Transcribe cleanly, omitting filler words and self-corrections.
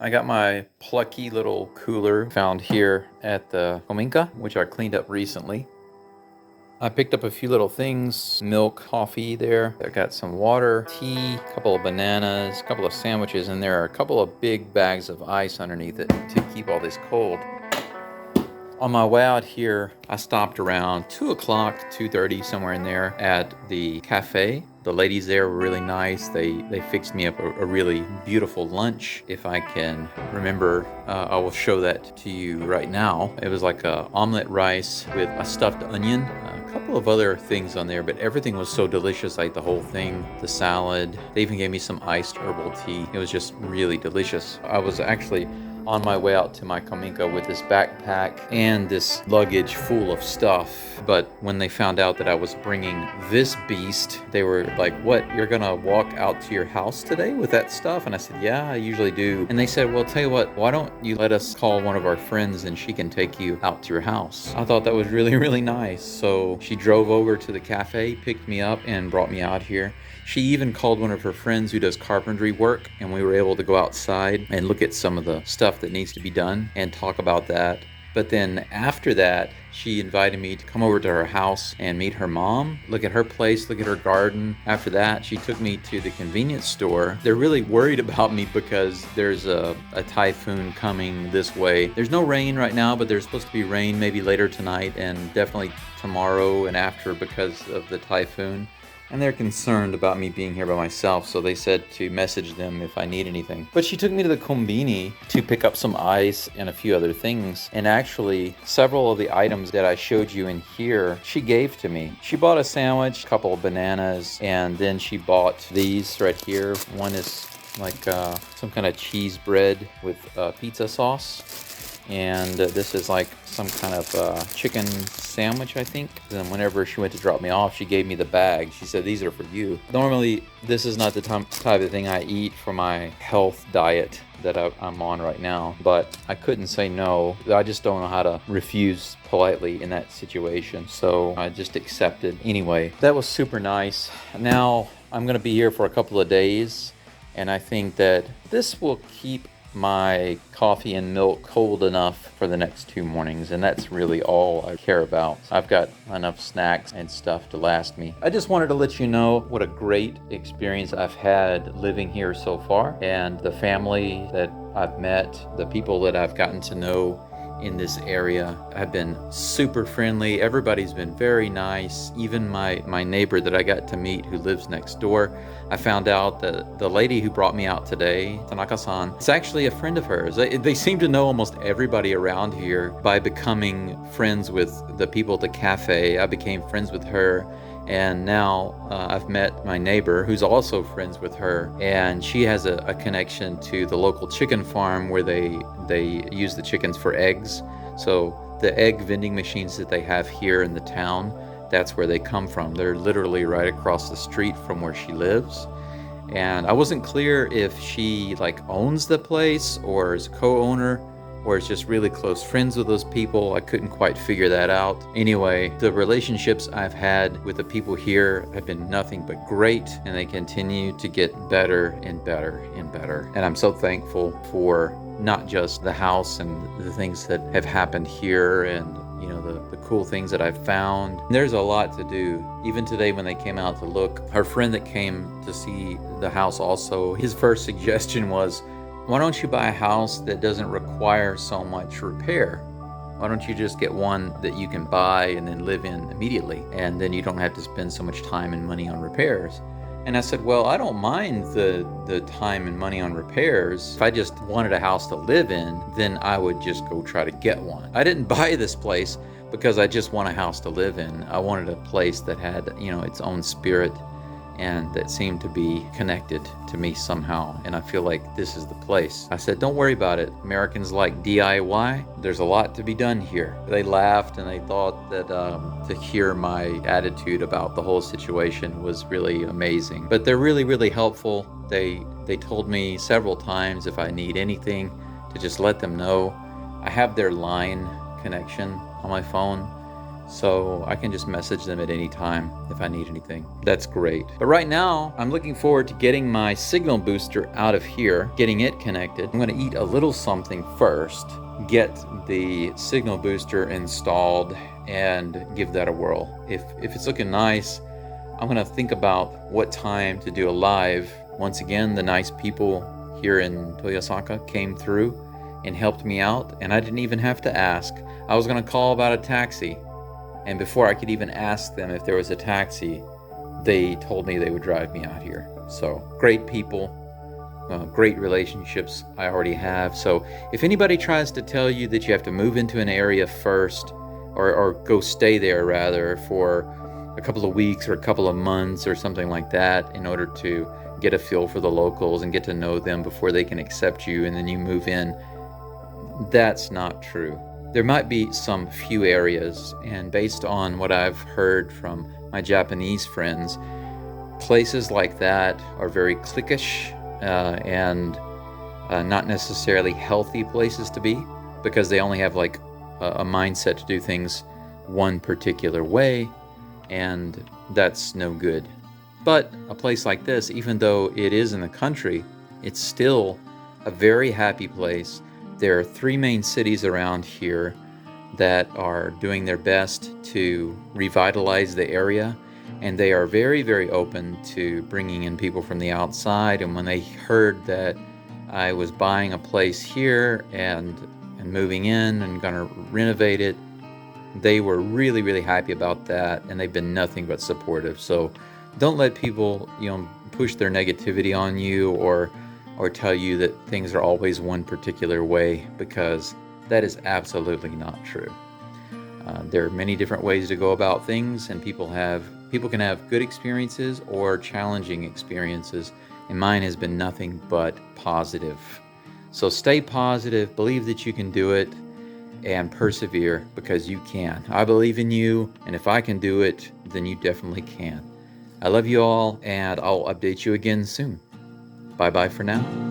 I got my plucky little cooler found here at the Kominka, which I cleaned up recently. I picked up a few little things, milk, coffee there. I got some water, tea, a couple of bananas, a couple of sandwiches, and there are a couple of big bags of ice underneath it to keep all this cold. On my way out here, I stopped around 2 o'clock, 2:30, somewhere in there at the cafe. The ladies there were really nice. They fixed me up a really beautiful lunch. If I can remember, I will show that to you right now. It was like a omelet rice with a stuffed onion, a couple of other things on there, but everything was so delicious. I ate the whole thing, the salad. They even gave me some iced herbal tea. It was just really delicious. I was actually on my way out to my Kominka with this backpack and this luggage full of stuff. But when they found out that I was bringing this beast, they were like, "What, you're gonna walk out to your house today with that stuff?" And I said, "Yeah, I usually do." And they said, "Well, tell you what, why don't you let us call one of our friends and she can take you out to your house?" I thought that was really, really nice. So she drove over to the cafe, picked me up, and brought me out here. She even called one of her friends who does carpentry work, and we were able to go outside and look at some of the stuff that needs to be done and talk about that. But then after that, she invited me to come over to her house and meet her mom, look at her place, look at her garden. After that, she took me to the convenience store. They're really worried about me because there's a typhoon coming this way. There's no rain right now, but there's supposed to be rain maybe later tonight and definitely tomorrow and after because of the typhoon. And they're concerned about me being here by myself, so they said to message them if I need anything. But she took me to the kombini to pick up some ice and a few other things. And actually, several of the items that I showed you in here, she gave to me. She bought a sandwich, a couple of bananas, and then she bought these right here. One is like some kind of cheese bread with pizza sauce. And this is like some kind of chicken sandwich, I think. Then whenever she went to drop me off, she gave me the bag. She said, "These are for you." Normally, this is not the type of thing I eat for my health diet that I'm on right now, but I couldn't say no. I just don't know how to refuse politely in that situation, so I just accepted anyway. That was super nice. Now, I'm gonna be here for a couple of days, and I think that this will keep my coffee and milk cold enough for the next 2 mornings, and that's really all I care about. I've got enough snacks and stuff to last me. I just wanted to let you know what a great experience I've had living here so far, and the family that I've met, the people that I've gotten to know in this area have been super friendly. Everybody's been very nice. Even my neighbor that I got to meet who lives next door, I found out that the lady who brought me out today, Tanaka-san, is actually a friend of hers. They seem to know almost everybody around here by becoming friends with the people at the cafe. I became friends with her. And now I've met my neighbor who's also friends with her, and she has a connection to the local chicken farm where they use the chickens for eggs. So the egg vending machines that they have here in the town, that's where they come from. They're literally right across the street from where she lives. And I wasn't clear if she like owns the place or is a co-owner, or is just really close friends with those people. I couldn't quite figure that out. Anyway, the relationships I've had with the people here have been nothing but great, and they continue to get better and better and better. And I'm so thankful for not just the house and the things that have happened here and the cool things that I've found. There's a lot to do. Even today when they came out to look, our friend that came to see the house also, his first suggestion was, "Why don't you buy a house that doesn't require so much repair? Why don't you just get one that you can buy and then live in immediately? And then you don't have to spend so much time and money on repairs." And I said, "Well, I don't mind the time and money on repairs. If I just wanted a house to live in, then I would just go try to get one. I didn't buy this place because I just want a house to live in. I wanted a place that had, its own spirit and that seemed to be connected to me somehow, and I feel like this is the place." I said, "Don't worry about it. Americans like DIY. There's a lot to be done here." They laughed and they thought that to hear my attitude about the whole situation was really amazing. But they're really, really helpful. They told me several times if I need anything to just let them know. I have their line connection on my phone, so I can just message them at any time if I need anything. That's great. But right now, I'm looking forward to getting my signal booster out of here, getting it connected. I'm gonna eat a little something first, get the signal booster installed, and give that a whirl. If it's looking nice, I'm gonna think about what time to do a live. Once again, the nice people here in Toyosaka came through and helped me out, and I didn't even have to ask. I was gonna call about a taxi, and before I could even ask them if there was a taxi, they told me they would drive me out here. So great people, great relationships I already have. So if anybody tries to tell you that you have to move into an area first, or go stay there rather for a couple of weeks or a couple of months or something like that in order to get a feel for the locals and get to know them before they can accept you and then you move in, that's not true. There might be some few areas, and based on what I've heard from my Japanese friends, places like that are very cliquish and not necessarily healthy places to be, because they only have like a mindset to do things one particular way, and that's no good. But a place like this, even though it is in the country, it's still a very happy place. There are 3 main cities around here that are doing their best to revitalize the area, and they are very, very open to bringing in people from the outside. And when they heard that I was buying a place here and moving in and gonna renovate it, they were really, really happy about that, and they've been nothing but supportive. So don't let people, push their negativity on you or tell you that things are always one particular way, because that is absolutely not true. There are many different ways to go about things, and people can have good experiences or challenging experiences, and mine has been nothing but positive. So stay positive, believe that you can do it, and persevere, because you can. I believe in you, and if I can do it, then you definitely can. I love you all, and I'll update you again soon. Bye-bye for now.